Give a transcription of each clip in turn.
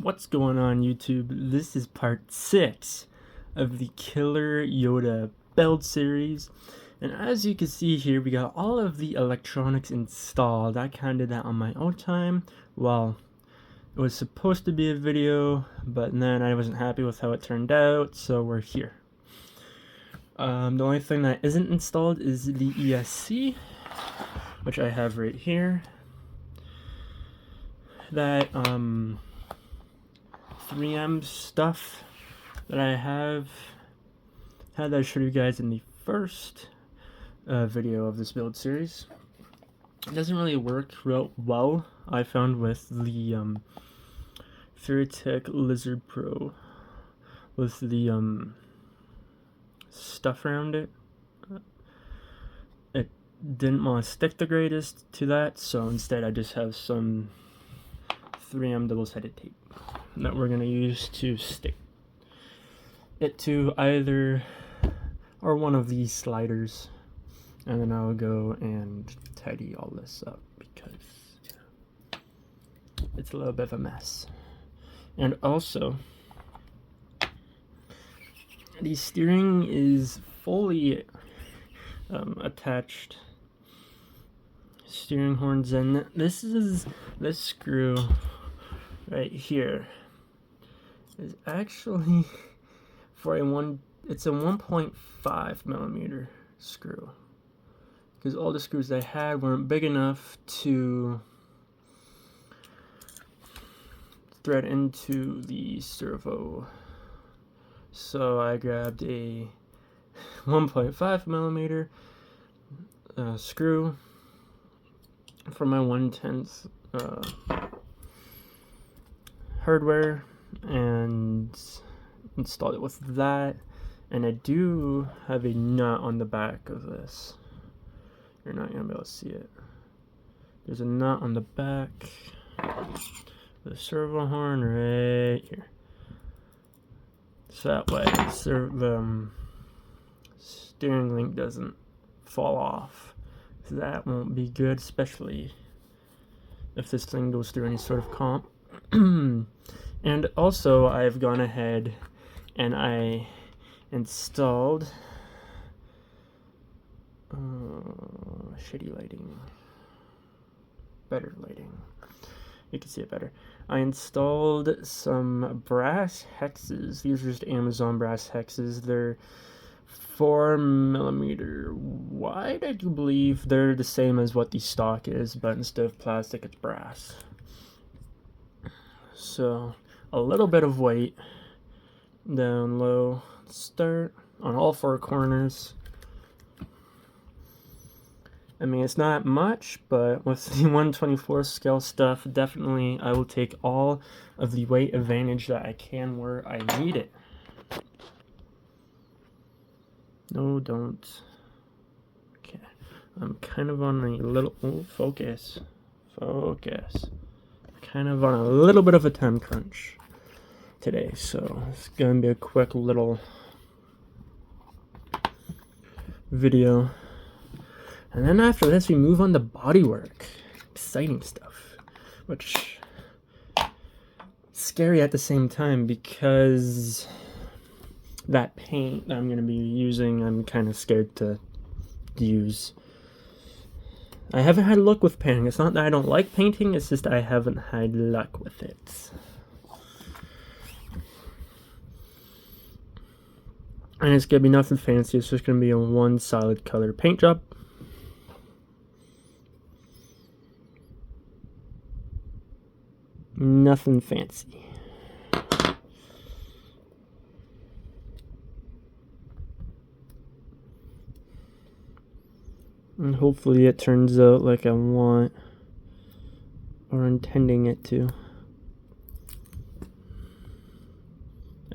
What's going on, YouTube? This is part 6 of the Killer Yoda build series, and as you can see here, we got all of the electronics installed. I kind of did that on my own time. Well, it was supposed to be a video, but then I wasn't happy with how it turned out, so we're here. The only thing that isn't installed is the ESC, which I have right here. That 3M stuff that I had that I showed you guys in the first video of this build series. It doesn't really work real well, I found, with the Pt.6 Lizard Pro with the stuff around it. It didn't want to stick the greatest to that, so instead I just have some 3M double-sided tape that we're going to use to stick it to either or one of these sliders, and then I'll go and tidy all this up because it's a little bit of a mess. And also, the steering is fully attached steering horns, and this screw right here is actually for it's a 1.5 millimeter screw, because all the screws I had weren't big enough to thread into the servo, so I grabbed a 1.5 millimeter screw for my 1/10 hardware and installed it with that. And I do have a nut on the back of this. You're not gonna be able to see it. There's a nut on the back, the servo horn right here, so that way the steering link doesn't fall off. So that won't be good, especially if this thing goes through any sort of comp. And also, I've gone ahead and I installed shitty lighting, better lighting, you can see it better. I installed some brass hexes. These are just Amazon brass hexes. They're 4 millimeter wide, I do believe. They're the same as what the stock is, but instead of plastic, it's brass. So a little bit of weight down low, start on all 4 corners. I mean, it's not much, but with the 1/24 scale stuff, definitely I will take all of the weight advantage that I can where I need it. No, don't. Okay, I'm kind of on a little focus. Kind of on a little bit of a time crunch today, so it's gonna be a quick little video, and then after this we move on to bodywork. Exciting stuff, which is scary at the same time, because that paint that I'm gonna be using, I'm kind of scared to use. I haven't had luck with painting. It's not that I don't like painting, it's just I haven't had luck with it. And it's gonna be nothing fancy. It's just gonna be a one solid color paint job. Nothing fancy. And hopefully it turns out like I want or intending it to.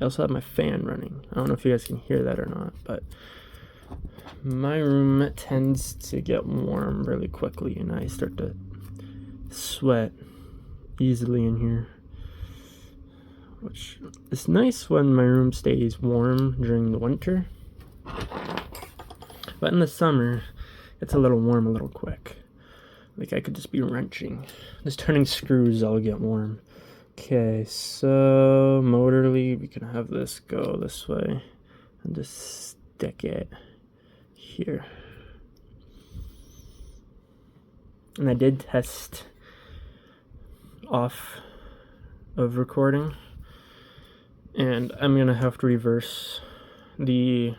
I also have my fan running. I don't know if you guys can hear that or not, but my room tends to get warm really quickly and I start to sweat easily in here, which is nice when my room stays warm during the winter, but in the summer it's a little warm a little quick. Like I could just be wrenching, just turning screws, I'll get warm. Okay, so motor lead, we can have this go this way and just stick it here. And I did test off of recording, and I'm gonna have to reverse the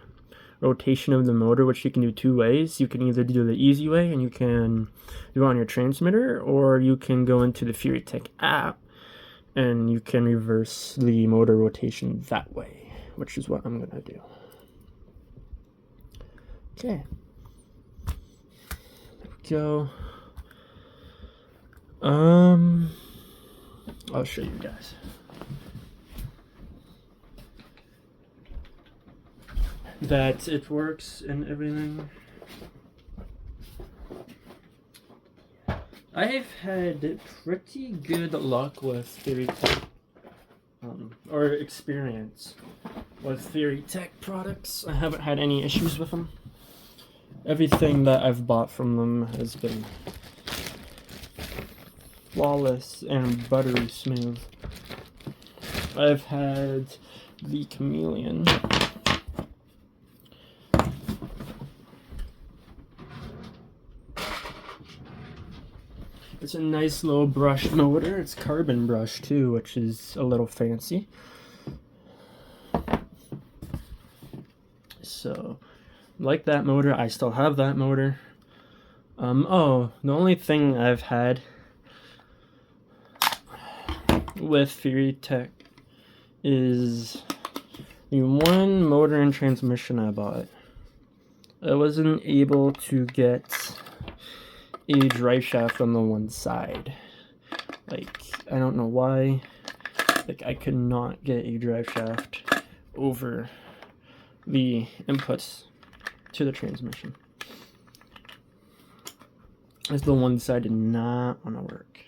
rotation of the motor, which you can do two ways. You can either do the easy way and you can do it on your transmitter, or you can go into the Pt.6 app and you can reverse the motor rotation that way, which is what I'm gonna do. Okay, there we go. I'll show you guys. That it works and everything. I've had pretty good luck with Pt.6, or experience with Pt.6 products. I haven't had any issues with them. Everything that I've bought from them has been flawless and buttery smooth. I've had the Chameleon. It's a nice low brush motor. It's carbon brush too, which is a little fancy. So, like that motor, I still have that motor. Oh, the only thing I've had with Pt.6 is the one motor and transmission I bought. I wasn't able to get a drive shaft on the one side. Like, I don't know why. Like, I could not get a drive shaft over the inputs to the transmission. As the one side did not want to work.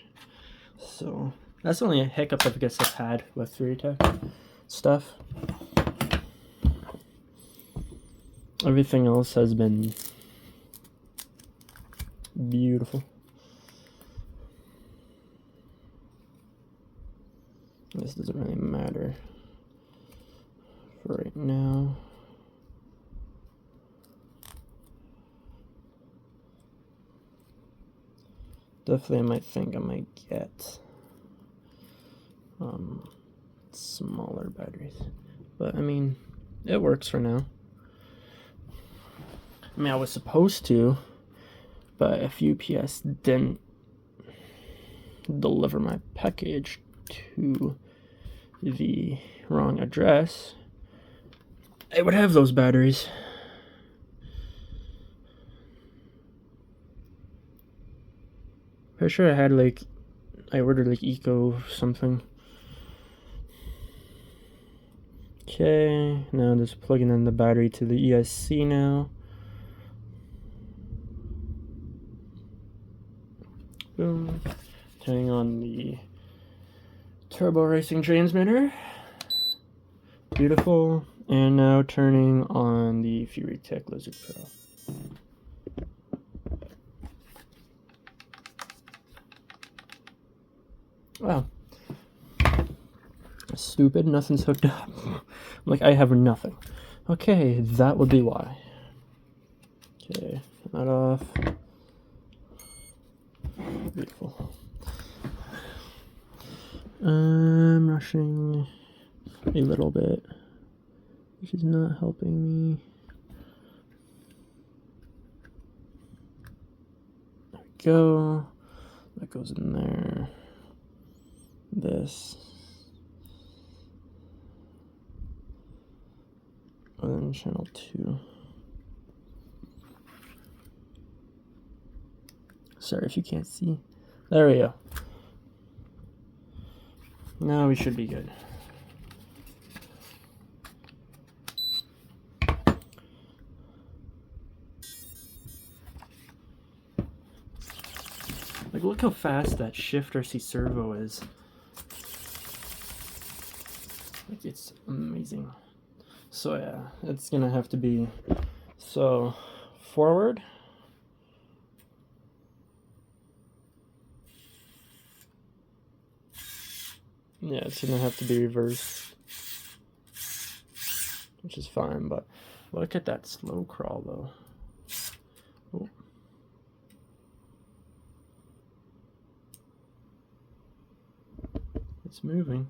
So, that's only a hiccup I guess I've had with Pt.6 stuff. Everything else has been beautiful. This doesn't really matter for right now. Definitely I might think I might get smaller batteries, but I mean, it works for now. I mean, I was supposed to, but if UPS didn't deliver my package to the wrong address, I would have those batteries. Pretty sure I had I ordered Eco something. Okay, now just plugging in the battery to the ESC now. Boom. Turning on the turbo racing transmitter. Beautiful. And now turning on the Pt.6 Lizard Pro. Wow. Stupid, nothing's hooked up. Like, I have nothing. Okay, that would be why. Okay, turn that off. Beautiful. I'm rushing a little bit, which is not helping me. There we go. That goes in there. This. And then channel 2. Sorry if you can't see. There we go. Now we should be good. Like, look how fast that shift RC servo is. Like, it's amazing. So yeah, it's gonna have to be, so forward, Yeah, it's gonna have to be reversed, which is fine, but look at that slow crawl though. Oh. It's moving.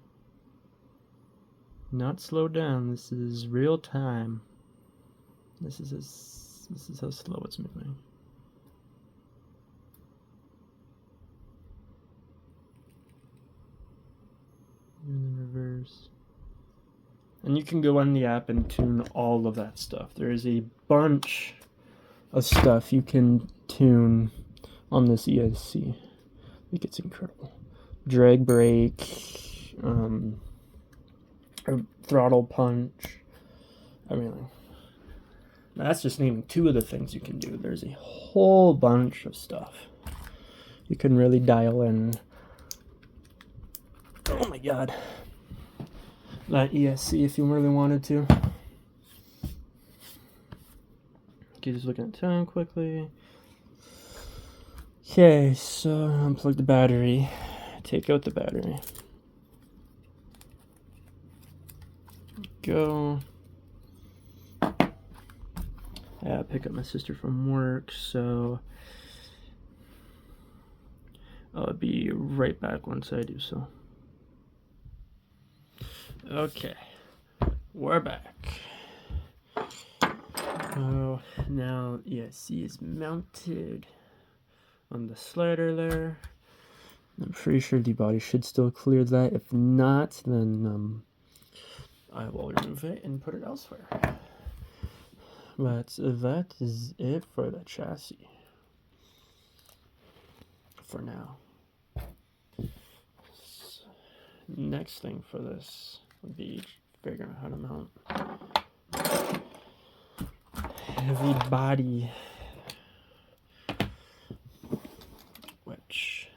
Not slowed down. This is real time. This is how slow it's moving. And then reverse. And you can go on the app and tune all of that stuff. There is a bunch of stuff you can tune on this ESC. I think it's incredible. Drag brake, throttle punch, everything. Now that's just naming 2 of the things you can do. There's a whole bunch of stuff you can really dial in. Oh my god. That ESC if you really wanted to. Okay, just looking at time quickly. Okay, so unplug the battery. Take out the battery. Go. Yeah, pick up my sister from work, so I'll be right back once I do so. Okay, we're back. Oh, now ESC is mounted on the slider there. I'm pretty sure the body should still clear that. If not, then I will remove it and put it elsewhere. But that is it for the chassis. For now. So, next thing for this would be figuring out how to mount heavy body, which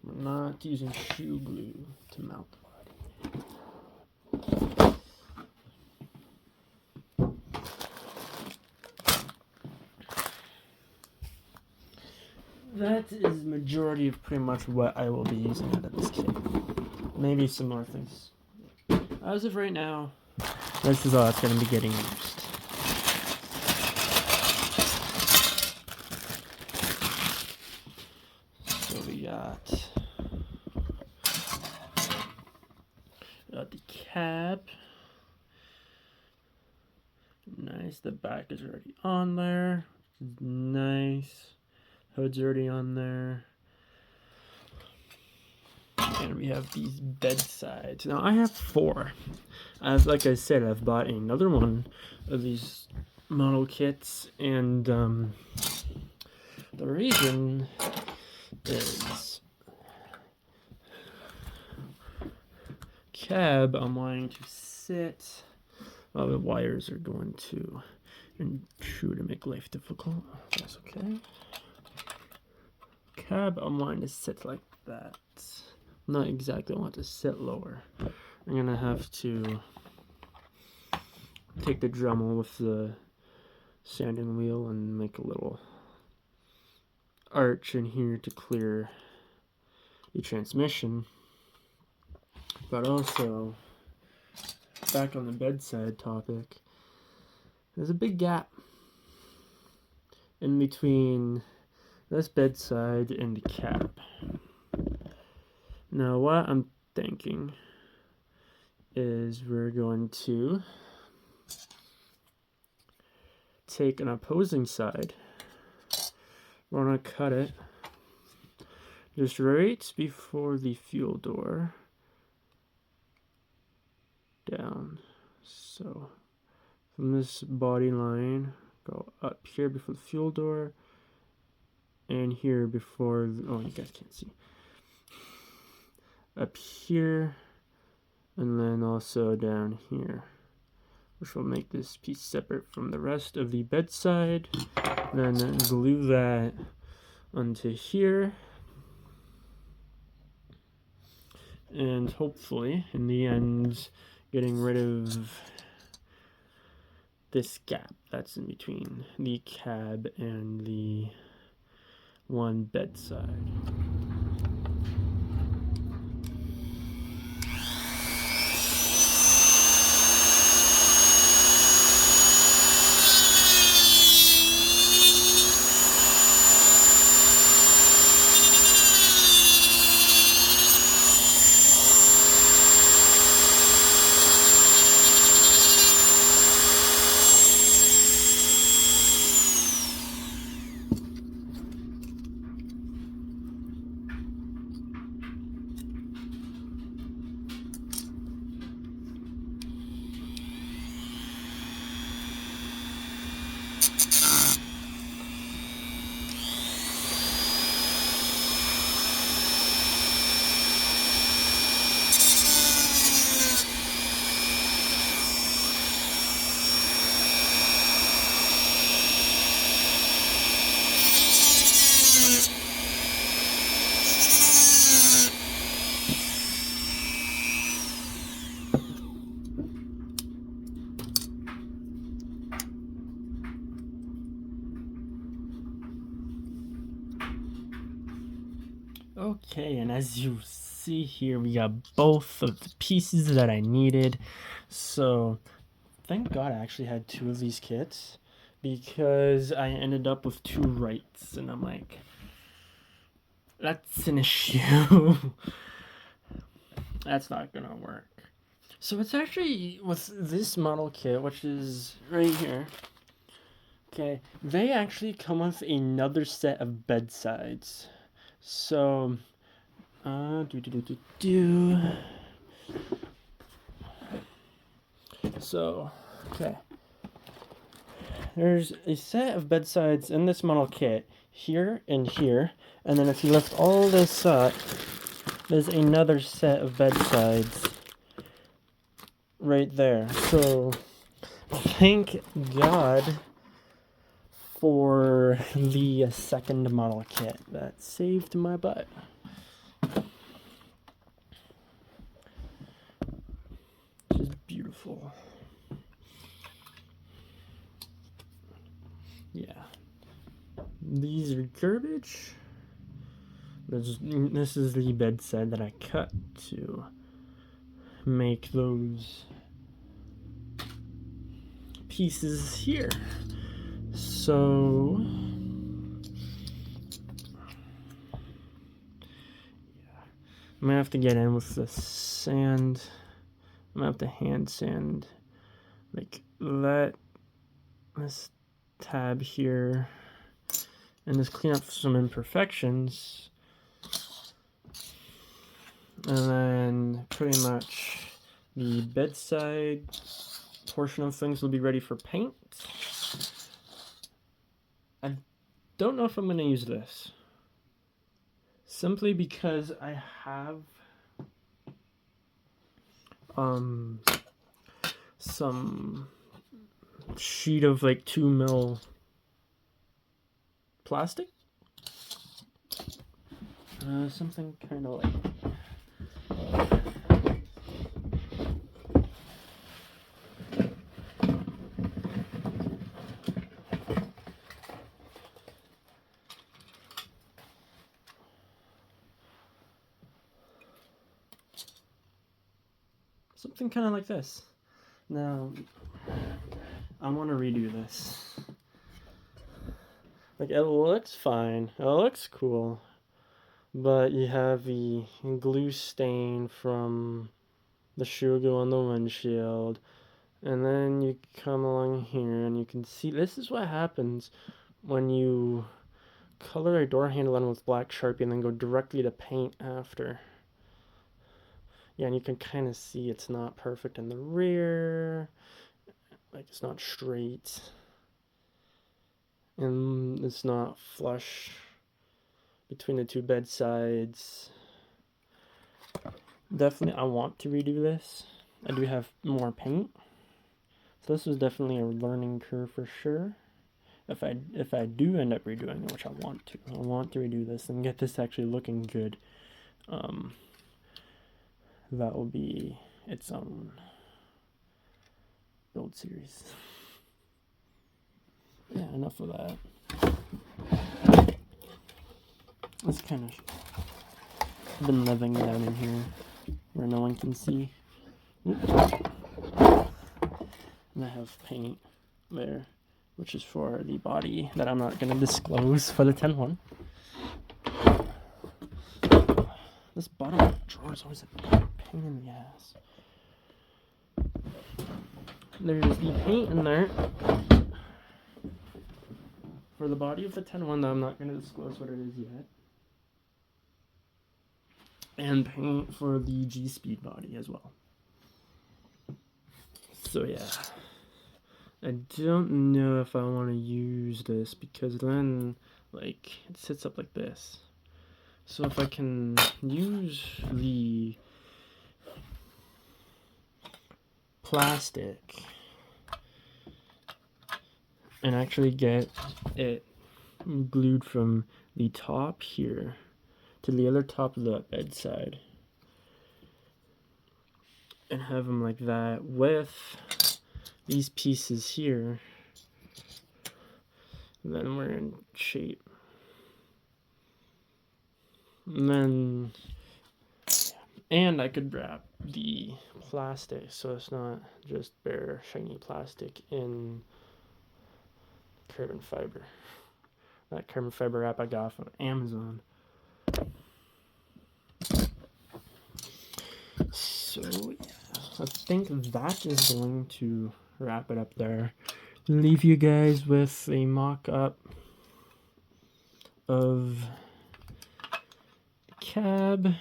we're not using shoe glue to mount the body. That is majority of pretty much what I will be using out of this kit. Maybe some more things. As of right now, this is all that's going to be getting used. So we got the cab. Nice. The back is already on there. Nice. Hood's already on there. And we have these bedsides. Now I have 4. Like I said, I've bought another one of these model kits, and the reason is cab I'm wanting to sit. Well, the wires are going to intrude and make life difficult. That's okay. Cab I'm wanting to sit like that. Not exactly. I want to sit lower. I'm gonna have to take the Dremel with the sanding wheel and make a little arch in here to clear the transmission. But also, back on the bedside topic, there's a big gap in between this bedside and the cab. Now what I'm thinking is we're going to take an opposing side. We're going to cut it just right before the fuel door down. So from this body line, go up here before the fuel door, and here before oh, you guys can't see, up here, and then also down here, which will make this piece separate from the rest of the bedside. Then glue that onto here, and hopefully in the end getting rid of this gap that's in between the cab and the one bedside. Okay, and as you see here, we got both of the pieces that I needed. So thank God I actually had 2 of these kits, because I ended up with 2 rights, and I'm like, that's an issue. That's not gonna work. So it's actually with this model kit, which is right here. Okay, they actually come with another set of bedsides. So, So, okay. There's a set of bedsides in this model kit, here and here, and then if you lift all this up, there's another set of bedsides right there. So, thank God for the second model kit. That saved my butt. Which is beautiful. Yeah. These are garbage. This is the bedside that I cut to make those pieces here. So I'm gonna have to get in with the sand. I'm gonna have to hand sand like that, this tab here, and just clean up some imperfections, and then pretty much the bedside portion of things will be ready for paint. I don't know if I'm gonna use this, simply because I have some sheet of like 2mm plastic, something kind of like this. Now I want to redo this. Like, it looks fine, it looks cool, but you have the glue stain from the sugar on the windshield, and then you come along here and you can see this is what happens when you color a door handle in with black Sharpie and then go directly to paint after. Yeah, and you can kind of see it's not perfect in the rear, like it's not straight, and it's not flush between the 2 bedsides. Definitely I want to redo this. I do have more paint, so this was definitely a learning curve for sure. If I do end up redoing it, which I want to redo this and get this actually looking good, that will be its own build series. Yeah, enough of that. It's kind of been living down in here where no one can see. And I have paint there, which is for the body that I'm not going to disclose for the 10-1. This bottom drawer is always a pain in the ass. There's the paint in there for the body of the 10-1 that I'm not going to disclose what it is yet. And paint for the G-Speed body as well. So yeah, I don't know if I want to use this, because then like it sits up like this. So if I can use the plastic and actually get it glued from the top here to the other top of the bedside, and have them like that with these pieces here, then we're in shape. And then, and I could wrap the plastic so it's not just bare shiny plastic in carbon fiber. That carbon fiber wrap I got from Amazon. So yeah, I think that is going to wrap it up there. Leave you guys with a mock-up of the cab.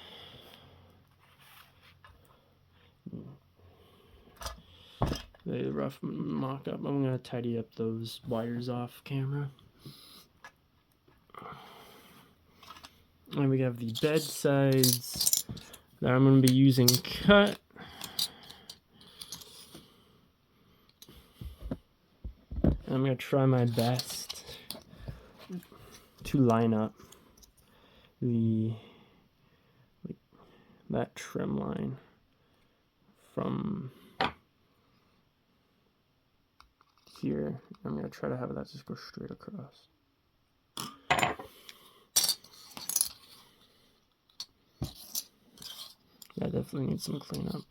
The rough mock-up. I'm gonna tidy up those wires off camera. And we have the bed sides that I'm going to be using cut. And I'm going to try my best to line up that trim line from here. I'm going to try to have that just go straight across. That definitely needs some cleanup.